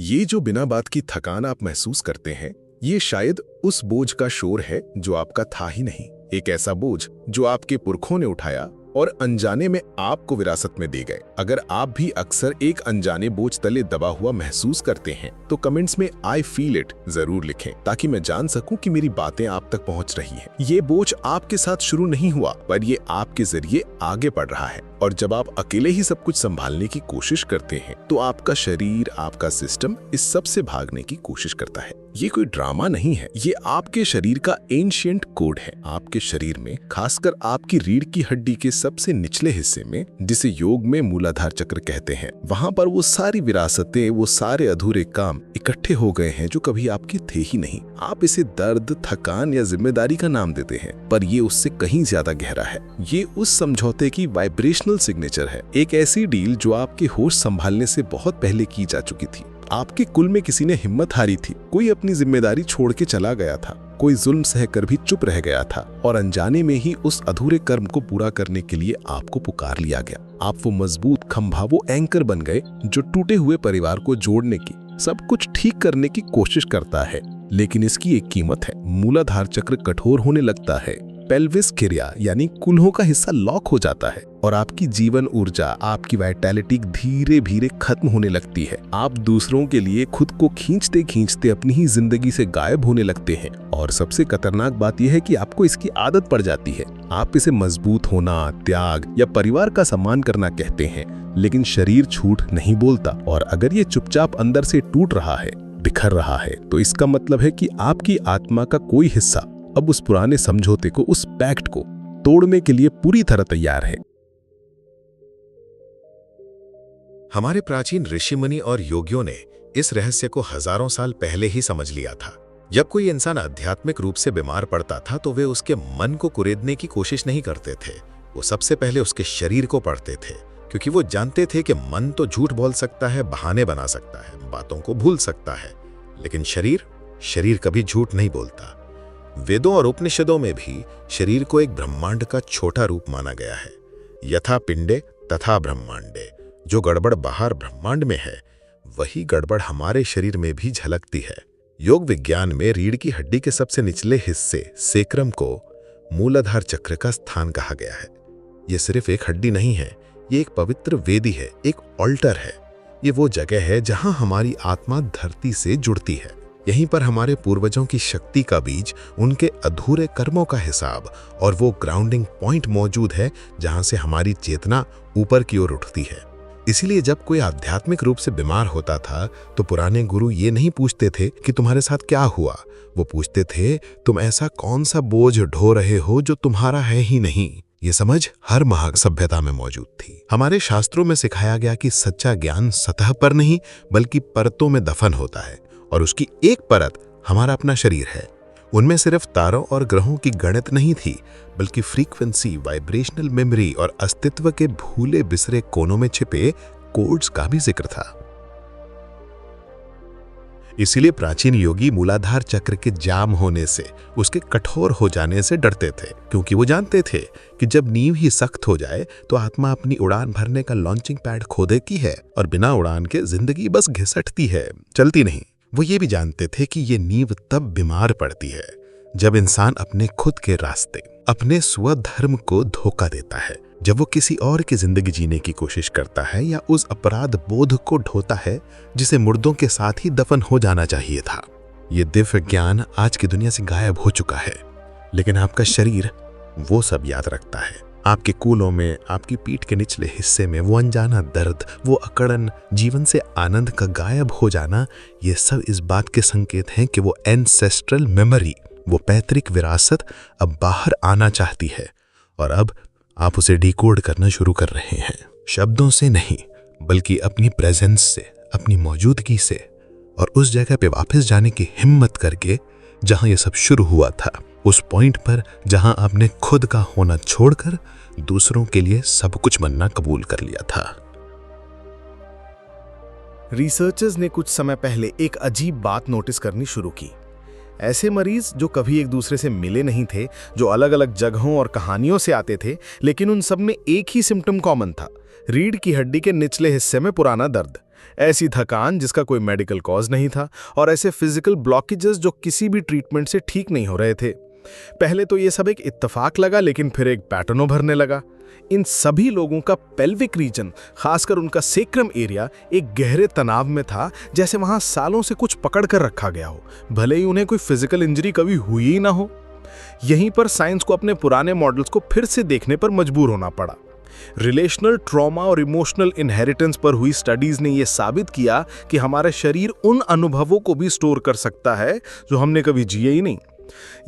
ये जो बिना बात की थकान आप महसूस करते हैं, ये शायद उस बोझ का शोर है जो आपका था ही नहीं। एक ऐसा बोझ जो आपके पुरखों ने उठाया और अनजाने में आपको विरासत में दे गए। अगर आप भी अक्सर एक अनजाने बोझ तले दबा हुआ महसूस करते हैं तो कमेंट्स में आई फील इट जरूर लिखें, ताकि मैं जान सकूं कि मेरी बातें आप तक पहुंच रही हैं। ये बोझ आपके साथ शुरू नहीं हुआ, पर ये आपके जरिए आगे बढ़ रहा है। और जब आप अकेले ही सब कुछ संभालने की कोशिश करते हैं तो आपका शरीर, आपका सिस्टम इस सब से भागने की कोशिश करता है। ये कोई ड्रामा नहीं है, ये आपके शरीर का एंशिएंट कोड है। आपके शरीर में, खासकर आपकी रीढ़ की हड्डी के सबसे निचले हिस्से में, जिसे योग में मूलाधार चक्र कहते हैं, वहां पर वो सारी विरासतें, वो सारे अधूरे काम इकट्ठे हो गए हैं जो कभी आपके थे ही नहीं। आप इसे दर्द, थकान या जिम्मेदारी का नाम देते हैं, पर ये उससे कहीं ज्यादा गहरा है। ये उस समझौते की वाइब्रेशनल सिग्नेचर है, एक ऐसी डील जो आपके होश संभालने से बहुत पहले की जा चुकी थी। आपके कुल में किसी ने हिम्मत हारी थी, कोई अपनी जिम्मेदारी छोड़ के चला गया था, कोई जुल्म सहकर भी चुप रह गया था, और अनजाने में ही उस अधूरे कर्म को पूरा करने के लिए आपको पुकार लिया गया। आप वो मजबूत खंभा, वो एंकर बन गए जो टूटे हुए परिवार को जोड़ने की, सब कुछ ठीक करने की कोशिश करता है। लेकिन इसकी एक कीमत है। मूलाधार चक्र कठोर होने लगता है, पेल्विस क्रिया यानी कूल्हों का हिस्सा लॉक हो जाता है, और आपकी जीवन ऊर्जा, आपकी वाइटैलिटी धीरे धीरे खत्म होने लगती है। आप दूसरों के लिए खुद को खींचते खींचते अपनी ही जिंदगी से गायब होने लगते हैं। और सबसे खतरनाक बात यह है कि आपको इसकी आदत पड़ जाती है। आप इसे मजबूत होना, त्याग या परिवार का सम्मान करना कहते हैं, लेकिन शरीर झूठ नहीं बोलता। और अगर ये चुपचाप अंदर से टूट रहा है, बिखर रहा है, तो इसका मतलब है कि आपकी आत्मा का कोई हिस्सा अब उस पुराने समझौते को, उस पैक्ट को तोड़ने के लिए पूरी तरह तैयार है। हमारे प्राचीन ऋषि मुनि और योगियों ने इस रहस्य को हजारों साल पहले ही समझ लिया था। जब कोई इंसान आध्यात्मिक रूप से बीमार पड़ता था तो वे उसके मन को कुरेदने की कोशिश नहीं करते थे। वो सबसे पहले उसके शरीर को पढ़ते थे, क्योंकि वो जानते थे कि मन तो झूठ बोल सकता है, बहाने बना सकता है, बातों को भूल सकता है, लेकिन शरीर कभी झूठ नहीं बोलता। वेदों और उपनिषदों में भी शरीर को एक ब्रह्मांड का छोटा रूप माना गया है। यथा पिंडे तथा ब्रह्मांडे। जो गड़बड़ बाहर ब्रह्मांड में है, वही गड़बड़ हमारे शरीर में भी झलकती है। योग विज्ञान में रीढ़ की हड्डी के सबसे निचले हिस्से सेक्रम को मूलाधार चक्र का स्थान कहा गया है। यह सिर्फ एक हड्डी नहीं है, ये एक पवित्र वेदी है, एक ऑल्टर है। ये वो जगह है जहां हमारी आत्मा धरती से जुड़ती है। यहीं पर हमारे पूर्वजों की शक्ति का बीज, उनके अधूरे कर्मों का हिसाब और वो ग्राउंडिंग पॉइंट मौजूद है जहां से हमारी चेतना ऊपर की ओर उठती है। इसीलिए जब कोई आध्यात्मिक रूप से बीमार होता था तो पुराने गुरु ये नहीं पूछते थे कि तुम्हारे साथ क्या हुआ, वो पूछते थे तुम ऐसा कौन सा बोझ ढो रहे हो जो तुम्हारा है ही नहीं। ये समझ हर महान सभ्यता में मौजूद थी। हमारे शास्त्रों में सिखाया गया कि सच्चा ज्ञान सतह पर नहीं बल्कि परतों में दफन होता है, और उसकी एक परत हमारा अपना शरीर है। उनमें सिर्फ तारों और ग्रहों की गणित नहीं थी, बल्कि फ्रीक्वेंसी, वाइब्रेशनल मेमोरी और अस्तित्व के भूले बिसरे कोनों में छिपे कोड्स का भी जिक्र था। इसीलिए प्राचीन योगी मूलाधार चक्र के जाम होने से, उसके कठोर हो जाने से डरते थे, क्योंकि वो जानते थे कि जब नींव ही सख्त हो जाए तो आत्मा अपनी उड़ान भरने का लॉन्चिंग पैड खो देती है, और बिना उड़ान के जिंदगी बस घिसटती है, चलती नहीं। वो ये भी जानते थे कि ये नींव तब बीमार पड़ती है जब इंसान अपने खुद के रास्ते, अपने स्वधर्म को धोखा देता है, जब वो किसी और की जिंदगी जीने की कोशिश करता है या उस अपराध बोध को ढोता है जिसे मुर्दों के साथ ही दफन हो जाना चाहिए था। ये दिव्य ज्ञान आज की दुनिया से गायब हो चुका है, लेकिन आपका शरीर वो सब याद रखता है। आपके कूलों में, आपकी पीठ के निचले हिस्से में वो अनजाना दर्द, वो अकड़न, जीवन से आनंद का गायब हो जाना, ये सब इस बात के संकेत हैं कि वो एंसेस्ट्रल मेमोरी, वो पैतृक विरासत अब बाहर आना चाहती है, और अब आप उसे डिकोड करना शुरू कर रहे हैं। शब्दों से नहीं, बल्कि अपनी प्रेजेंस से, अपनी मौजूदगी से, और उस जगह पे वापस जाने की हिम्मत करके जहां ये सब शुरू हुआ था, उस पॉइंट पर जहां आपने खुद का होना छोड़कर दूसरों के लिए सब कुछ बनना कबूल कर लिया था। रिसर्चर्स ने कुछ समय पहले एक अजीब बात नोटिस करनी शुरू की। ऐसे मरीज जो कभी एक दूसरे से मिले नहीं थे, जो अलग अलग जगहों और कहानियों से आते थे, लेकिन उन सब में एक ही सिम्टम कॉमन था। रीढ़ की हड्डी के निचले हिस्से में पुराना दर्द, ऐसी थकान जिसका कोई मेडिकल कॉज नहीं था, और ऐसे फिजिकल ब्लॉकेजेस जो किसी भी ट्रीटमेंट से ठीक नहीं हो रहे थे। पहले तो ये सब एक इत्तेफाक लगा, लेकिन फिर एक पैटर्न उभरने लगा। इन सभी लोगों का पेल्विक रीजन, खासकर उनका सेक्रम एरिया, एक गहरे तनाव में था, जैसे वहां सालों से कुछ पकड़ कर रखा गया हो, भले ही उन्हें कोई फिजिकल इंजरी कभी हुई ही ना हो। यहीं पर साइंस को अपने पुराने मॉडल्स को फिर से देखने पर मजबूर होना पड़ा। रिलेशनल ट्रॉमा और इमोशनल इनहेरिटेंस पर हुई स्टडीज ने यह साबित किया कि हमारा शरीर उन अनुभवों को भी स्टोर कर सकता है जो हमने कभी जिए ही नहीं।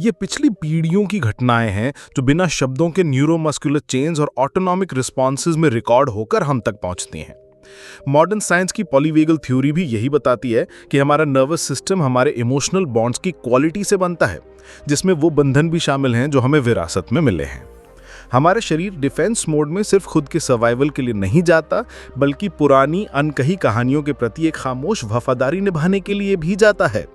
ये पिछली पीढ़ियों की घटनाएं हैं जो बिना शब्दों के न्यूरोमस्कुलर चेन्स और ऑटोनॉमिक रिस्पॉन्सेज में रिकॉर्ड होकर हम तक पहुंचती हैं। मॉडर्न साइंस की पॉलीवेगल थ्योरी भी यही बताती है कि हमारा नर्वस सिस्टम हमारे इमोशनल बॉन्ड्स की क्वालिटी से बनता है, जिसमें वो बंधन भी शामिल हैं जो हमें विरासत में मिले हैं। हमारा शरीर डिफेंस मोड में सिर्फ खुद के सर्वाइवल के लिए नहीं जाता, बल्कि पुरानी अनकही कहानियों के प्रति एक खामोश वफादारी निभाने के लिए भी जाता है।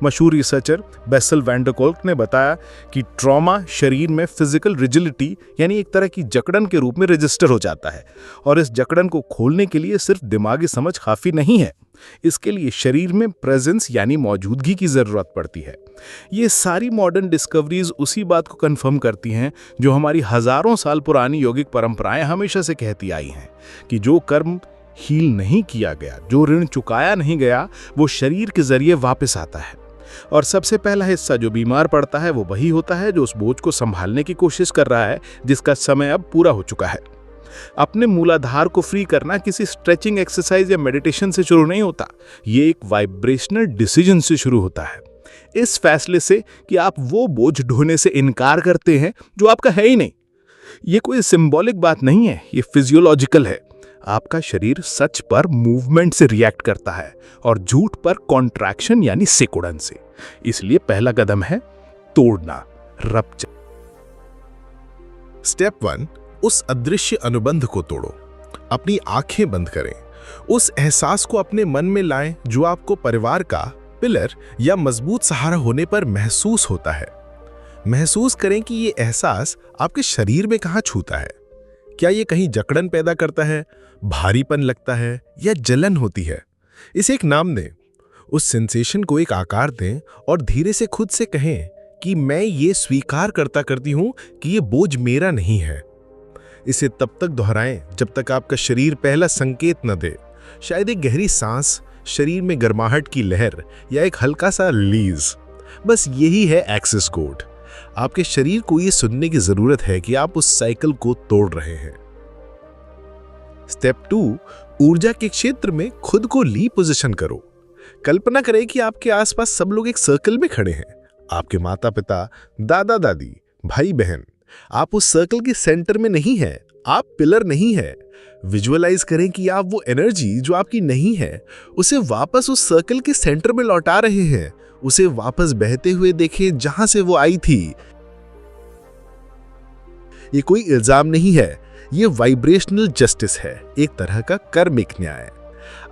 मशहूर रिसर्चर बेसल वैन डर कोल्क ने बताया कि ट्रॉमा शरीर में फिजिकल रिजिडिटी यानी एक तरह की जकड़न के रूप में रजिस्टर हो जाता है, और इस जकड़न को खोलने के लिए सिर्फ दिमागी समझ काफी नहीं है, इसके लिए शरीर में प्रेजेंस यानी मौजूदगी की जरूरत पड़ती है। ये सारी मॉडर्न डिस्कवरीज उसी बात को कंफर्म करती हैं जो हमारी हजारों साल पुरानी यौगिक परंपराएं हमेशा से कहती आई हैं कि जो कर्म हील नहीं किया गया, जो ऋण चुकाया नहीं गया, वो शरीर के जरिए वापस आता है। और सबसे पहला हिस्सा जो बीमार पड़ता है वो वही होता है जो उस बोझ को संभालने की कोशिश कर रहा है, जिसका समय अब पूरा हो चुका है। अपने मूलाधार को फ्री करना किसी स्ट्रेचिंग एक्सरसाइज या मेडिटेशन से शुरू नहीं होता, ये एक वाइब्रेशनल डिसीजन से शुरू होता है। इस फैसले से कि आप वो बोझ ढोने से इनकार करते हैं जो आपका है ही नहीं। ये कोई सिंबॉलिक बात नहीं है, ये फिजियोलॉजिकल है। आपका शरीर सच पर मूवमेंट से रिएक्ट करता है और झूठ पर कॉन्ट्रैक्शन यानी सिकुड़न से। इसलिए पहला कदम है तोड़ना, रप्चर। स्टेप 1, उस अदृश्य अनुबंध को तोड़ो। अपनी आंखें बंद करें, उस एहसास को अपने मन में लाएं जो आपको परिवार का पिलर या मजबूत सहारा होने पर महसूस होता है। महसूस करें कि ये एहसास आपके शरीर में कहाँ छूता है। क्या ये कहीं जकड़न पैदा करता है, भारीपन लगता है या जलन होती है? इसे एक नाम दें, उस सेंसेशन को एक आकार दें और धीरे से खुद से कहें कि मैं ये स्वीकार करती हूं कि ये बोझ मेरा नहीं है। इसे तब तक दोहराएं जब तक आपका शरीर पहला संकेत न दे। शायद एक गहरी सांस, शरीर में गर्माहट की लहर या एक हल्का सा रिलीज, बस यही है एक्सेस कोड। आपके शरीर को यह सुनने की जरूरत है कि आप उस साइकिल को तोड़ रहे हैं। स्टेप 2, ऊर्जा के क्षेत्र में खुद को ली पोजीशन करो। कल्पना करें कि आपके आसपास सब लोग एक सर्कल में खड़े हैं, आपके माता पिता, दादा दादी, भाई बहन। आप उस सर्कल के सेंटर में नहीं हैं, आप पिलर नहीं हैं। विजुअलाइज करें कि आप वो एनर्जी जो आपकी नहीं है उसे वापस उस सर्कल के सेंटर में लौटा रहे हैं। उसे वापस बहते हुए देखें जहां से वो आई थी। ये कोई इल्जाम नहीं है, ये वाइब्रेशनल जस्टिस है, एक तरह का कर्मिक न्याय।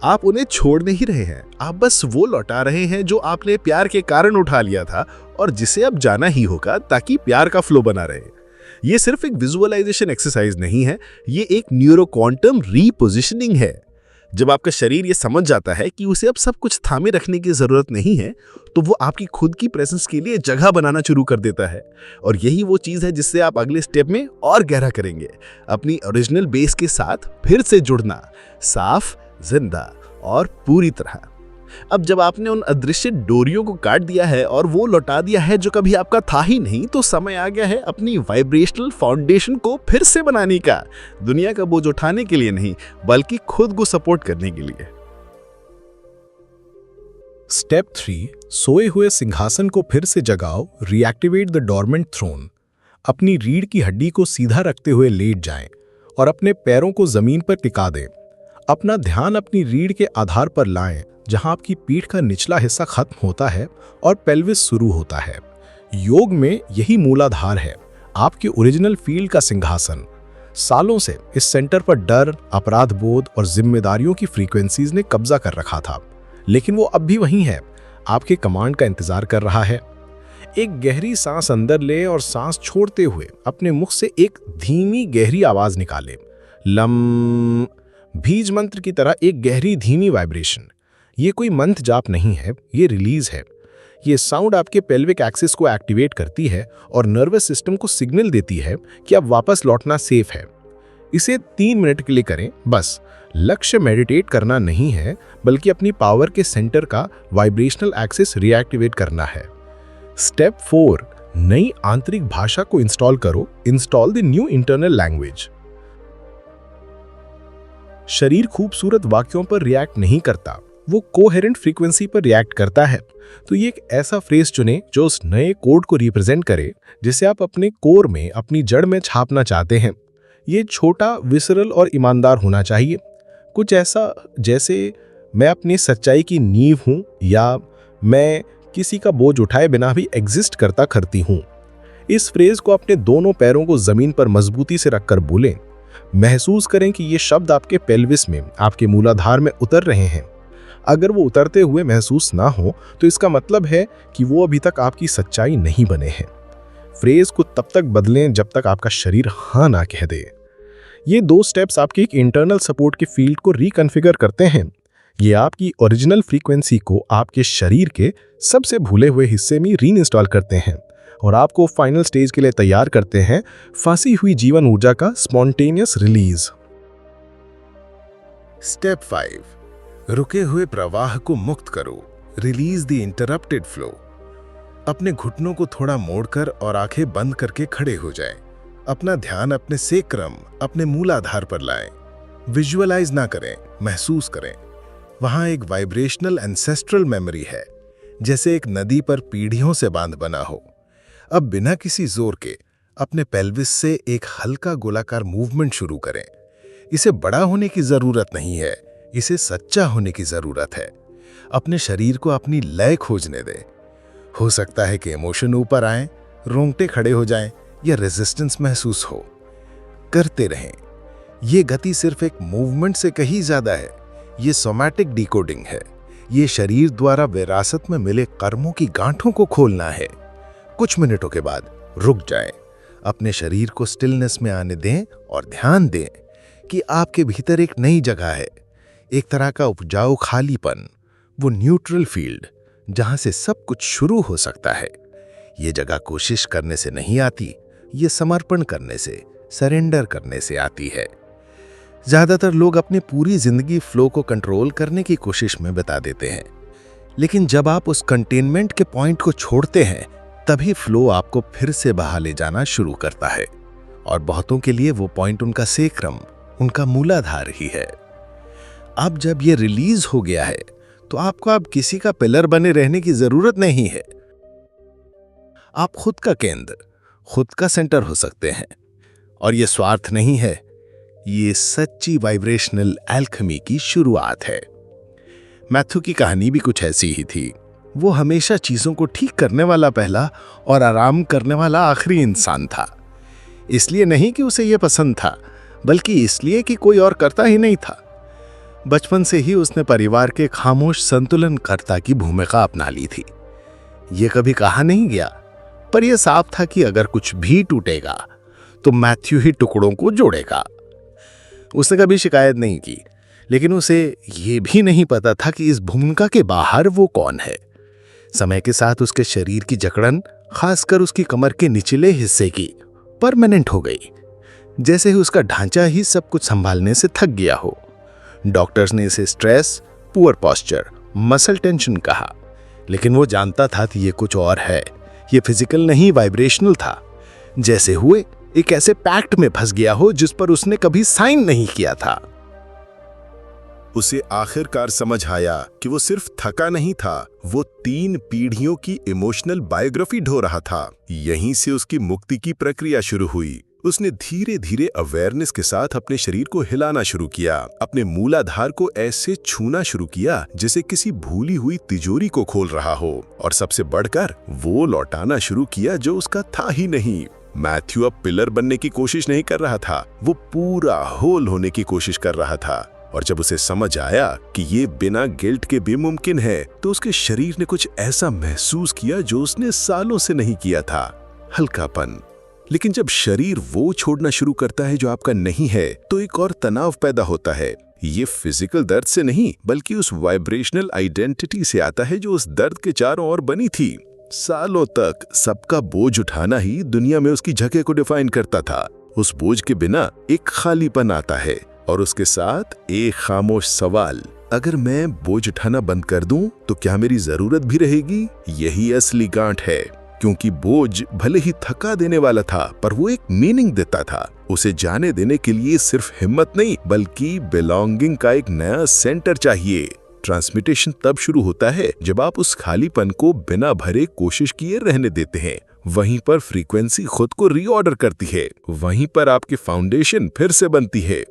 आप उन्हें छोड़ नहीं रहे हैं, आप बस वो लौटा रहे हैं जो आपने प्यार के कारण उठा लिया था और जिसे अब जाना ही होगा ताकि प्यार का फ्लो बना रहे। ये सिर्फ एक विजुअलाइजेशन एक्सरसाइज नहीं है, ये एक न्यूरो क्वांटम रीपोजिशनिंग है। जब आपका शरीर ये समझ जाता है कि उसे अब सब कुछ थामे रखने की जरूरत नहीं है, तो वो आपकी खुद की प्रेजेंस के लिए जगह बनाना शुरू कर देता है। और यही वो चीज है जिससे आप अगले स्टेप में और गहरा करेंगे, अपनी ओरिजिनल बेस के साथ फिर से जुड़ना, साफ, जिंदा और पूरी तरह। अब जब आपने उन अदृश्य डोरियों को काट दिया है और वो लौटा दिया है जो कभी आपका था ही नहीं, तो समय आ गया है अपनी वाइब्रेशनल फाउंडेशन को फिर से बनाने का। दुनिया का बोझ उठाने के लिए नहीं, बल्कि खुद को सपोर्ट करने के लिए। स्टेप 3, सोए हुए सिंहासन को फिर से जगाओ, रीएक्टिवेट द डोरमेंट थ्रोन। अपनी रीढ़ की हड्डी को सीधा रखते हुए लेट जाएं और अपने पैरों को जमीन पर टिका दें। अपना ध्यान अपनी रीढ़ के आधार पर लाएं, जहां आपकी पीठ का निचला हिस्सा खत्म होता है और पेल्विस शुरू होता है। योग में यही मूलाधार है, आपके ओरिजिनल फील्ड का सिंहासन। सालों से इस सेंटर पर डर, अपराध बोध और जिम्मेदारियों की फ्रीक्वेंसीज ने कब्जा कर रखा था, लेकिन वो अब भी वहीं है, आपके कमांड का इंतजार कर रहा है। एक गहरी सांस अंदर ले और सांस छोड़ते हुए अपने मुख से एक धीमी गहरी आवाज निकाले। लम, बीज मंत्र की तरह एक गहरी धीमी वाइब्रेशन। ये कोई मंत्र जाप नहीं है, ये रिलीज है। ये साउंड आपके पेल्विक एक्सिस को एक्टिवेट करती है और नर्वस सिस्टम को सिग्नल देती है कि अब वापस लौटना सेफ है। इसे 3 मिनट के लिए करें बस। लक्ष्य मेडिटेट करना नहीं है, बल्कि अपनी पावर के सेंटर का वाइब्रेशनल एक्सिस रिएक्टिवेट करना है। स्टेप 4, नई आंतरिक भाषा को इंस्टॉल करो। Install the new internal language. शरीर खूबसूरत वाक्यों पर रिएक्ट नहीं करता, वो कोहेरेंट फ्रीक्वेंसी पर रिएक्ट करता है। तो ये एक ऐसा फ्रेज चुनें जो उस नए कोड को रिप्रेजेंट करे जिसे आप अपने कोर में, अपनी जड़ में छापना चाहते हैं। ये छोटा, विसरल और ईमानदार होना चाहिए। कुछ ऐसा जैसे मैं अपनी सच्चाई की नींव हूं, या मैं किसी का बोझ उठाए बिना भी एग्जिस्ट करती हूं। इस फ्रेज को अपने दोनों पैरों को जमीन पर मजबूती से रखकर बोलें। महसूस करें कि ये शब्द आपके पेल्विस में, आपके मूलाधार में उतर रहे हैं। अगर वो उतरते हुए महसूस ना हो तो इसका मतलब है कि वो अभी तक आपकी सच्चाई नहीं बने हैं। फ्रेज को तब तक बदलें जब तक आपका शरीर हाँ ना कह दे। ये 2 स्टेप्स आपके एक इंटरनल सपोर्ट के फील्ड को रिकॉन्फ़िगर करते हैं। ये आपकी ओरिजिनल फ्रीक्वेंसी को आपके शरीर के सबसे भूले हुए हिस्से में रीइंस्टॉल करते हैं और आपको फाइनल स्टेज के लिए तैयार करते हैं, फंसी हुई जीवन ऊर्जा का स्पॉन्टेनियस रिलीज। स्टेप 5, रुके हुए प्रवाह को मुक्त करो। Release the interrupted flow. अपने घुटनों को थोड़ा मोड़कर और आंखें बंद करके खड़े हो जाएं। अपना ध्यान अपने सेक्रम, अपने मूलाधार पर लाएं। विजुअलाइज ना करें, महसूस करें। वहां एक वाइब्रेशनल एंसेस्ट्रल मेमोरी है, जैसे एक नदी पर पीढ़ियों से बांध बना हो। अब बिना किसी जोर के अपने पेल्विस से एक हल्का गोलाकार मूवमेंट शुरू करें। इसे बड़ा होने की जरूरत नहीं है, इसे सच्चा होने की जरूरत है। अपने शरीर को अपनी लय खोजने दें। हो सकता है कि इमोशन ऊपर आए, रोंगटे खड़े हो जाएं या रेजिस्टेंस महसूस हो। करते रहें। ये गति सिर्फ एक मूवमेंट से कहीं ज्यादा है। ये सोमैटिक डिकोडिंग है। ये शरीर द्वारा विरासत में मिले कर्मों की गांठों को खोलना है। कुछ मिनटों के बाद रुक जाएं, अपने शरीर को स्टिलनेस में आने दें और ध्यान दें कि आपके भीतर एक नई जगह है, एक तरह का उपजाऊ खालीपन, वो न्यूट्रल फील्ड जहां से सब कुछ शुरू हो सकता है। ये जगह कोशिश करने से नहीं आती, ये समर्पण करने से, सरेंडर करने से आती है। ज्यादातर लोग अपनी पूरी जिंदगी फ्लो को कंट्रोल करने की कोशिश में बिता देते हैं, लेकिन जब आप उस कंटेनमेंट के पॉइंट को छोड़ते हैं, तभी फ्लो आपको फिर से बहा ले जाना शुरू करता है। और बहुतों के लिए वो पॉइंट उनका सेक्रम, उनका मूलाधार ही है। अब जब ये रिलीज हो गया है, तो आपको अब किसी का पिलर बने रहने की जरूरत नहीं है। आप खुद का केंद्र, खुद का सेंटर हो सकते हैं। और ये स्वार्थ नहीं है, ये सच्ची वाइब्रेशनल एल्केमी की शुरुआत है। मैथ्यू की कहानी भी कुछ ऐसी ही थी। वो हमेशा चीजों को ठीक करने वाला पहला और आराम करने वाला आखिरी इंसान था। इसलिए नहीं कि उसे यह पसंद था, बल्कि इसलिए कि कोई और करता ही नहीं था। बचपन से ही उसने परिवार के खामोश संतुलनकर्ता की भूमिका अपना ली थी। यह कभी कहा नहीं गया, पर यह साफ था कि अगर कुछ भी टूटेगा तो मैथ्यू ही टुकड़ों को जोड़ेगा। उसने कभी शिकायत नहीं की, लेकिन उसे यह भी नहीं पता था कि इस भूमिका के बाहर वो कौन है। समय के साथ उसके शरीर की जकड़न, खासकर उसकी कमर के निचले हिस्से की, परमानेंट हो गई, जैसे ही उसका ढांचा ही सब कुछ संभालने से थक गया हो। डॉक्टर्स ने इसे stress, poor posture, muscle tension कहा, लेकिन वो जानता था कि ये कुछ और है। ये फिजिकल नहीं, वाइब्रेशनल था। जैसे हुए एक ऐसे पैक्ट में फंस गया हो जिस पर उसने कभी साइन नहीं किया था। उसे आखिरकार समझ आया कि वो सिर्फ थका नहीं था, वो 3 पीढ़ियों की इमोशनल बायोग्राफी ढो रहा था। यहीं से उसकी मुक्ति की प्रक्रिया शुरू हुई। उसने धीरे धीरे अवेयरनेस के साथ अपने शरीर को हिलाना शुरू किया, अपने मूलाधार को ऐसे छूना शुरू किया जैसे किसी भूली हुई तिजोरी को खोल रहा हो, और सबसे बढ़कर वो लौटाना शुरू किया जो उसका था ही नहीं। मैथ्यू अब पिलर बनने की कोशिश नहीं कर रहा था, वो पूरा होल होने की कोशिश कर रहा था। और जब उसे समझ आया कि ये बिना गिल्ट के भी मुमकिन है, तो उसके शरीर ने कुछ ऐसा महसूस किया जो उसने सालों से नहीं किया था। हल्कापन, लेकिन जब शरीर वो छोड़ना शुरू करता है जो आपका नहीं है, तो एक और तनाव पैदा होता है। ये फिजिकल दर्द से नहीं, बल्कि उस वाइब्रेशनल आइडेंटिटी से आता है जो उस दर्द के चारों ओर बनी थी। सालों तक सबका बोझ उठाना ही दुनिया में उसकी जगह को डिफाइन करता था। उस बोझ के बिना एक खालीपन आता है और उसके साथ एक खामोश सवाल, अगर मैं बोझ उठाना बंद कर दूं तो क्या मेरी जरूरत भी रहेगी? यही असली गांठ है, क्योंकि बोझ भले ही थका देने वाला था, पर वो एक मीनिंग देता था। उसे जाने देने के लिए सिर्फ हिम्मत नहीं, बल्कि बिलोंगिंग का एक नया सेंटर चाहिए। ट्रांसमिटेशन तब शुरू होता है जब आप उस खालीपन को बिना भरे कोशिश किए रहने देते हैं। वहीं पर फ्रीक्वेंसी खुद को रीऑर्डर करती है, वहीं पर आपकी फाउंडेशन फिर से बनती है।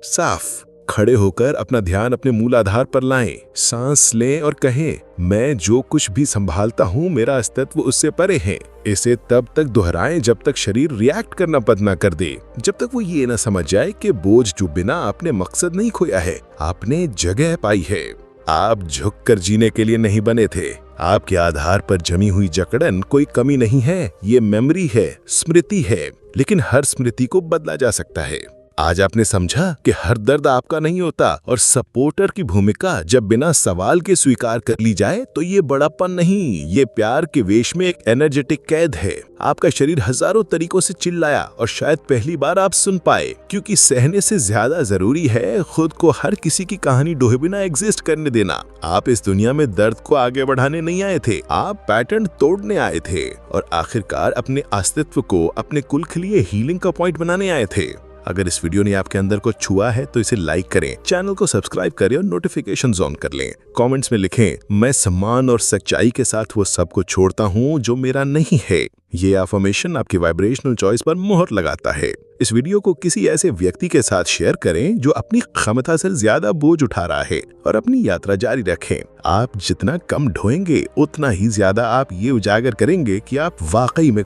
साफ खड़े होकर अपना ध्यान अपने मूल आधार पर लाएं, सांस लें और कहें, मैं जो कुछ भी संभालता हूं, मेरा अस्तित्व उससे परे है। इसे तब तक दोहराएं जब तक शरीर रिएक्ट करना बंद ना कर दे, जब तक वो ये ना समझ जाए कि बोझ जो बिना आपने मकसद नहीं खोया है, आपने जगह पाई है। आप झुककर जीने के लिए नहीं बने थे। आपके आधार पर जमी हुई जकड़न कोई कमी नहीं है, ये मेमोरी है, स्मृति है, लेकिन हर स्मृति को बदला जा सकता है। आज आपने समझा कि हर दर्द आपका नहीं होता, और सपोर्टर की भूमिका जब बिना सवाल के स्वीकार कर ली जाए तो ये बड़ापन नहीं, ये प्यार के वेश में एक एनर्जेटिक कैद है। आपका शरीर हजारों तरीकों से चिल्लाया और शायद पहली बार आप सुन पाए, क्योंकि सहने से ज्यादा जरूरी है खुद को हर किसी की कहानी ढोए बिना एग्जिस्ट करने देना। आप इस दुनिया में दर्द को आगे बढ़ाने नहीं आए थे, आप पैटर्न तोड़ने आए थे, और आखिरकार अपने अस्तित्व को अपने कुल के लिए हीलिंग का पॉइंट बनाने आए थे। अगर इस वीडियो ने आपके अंदर को छुआ है तो इसे लाइक करें, चैनल को सब्सक्राइब करें और नोटिफिकेशन ऑन कर लें। कमेंट्स में लिखें, मैं सम्मान और सच्चाई के साथ वो सब को छोड़ता हूं जो मेरा नहीं है। ये अफर्मेशन आपकी वाइब्रेशनल चॉइस पर मोहर लगाता है। इस वीडियो को किसी ऐसे व्यक्ति के साथ शेयर करें जो अपनी क्षमता से ज्यादा बोझ उठा रहा है, और अपनी यात्रा जारी रखें। आप जितना कम ढोएंगे, उतना ही ज्यादा आप ये उजागर करेंगे कि आप वाकई में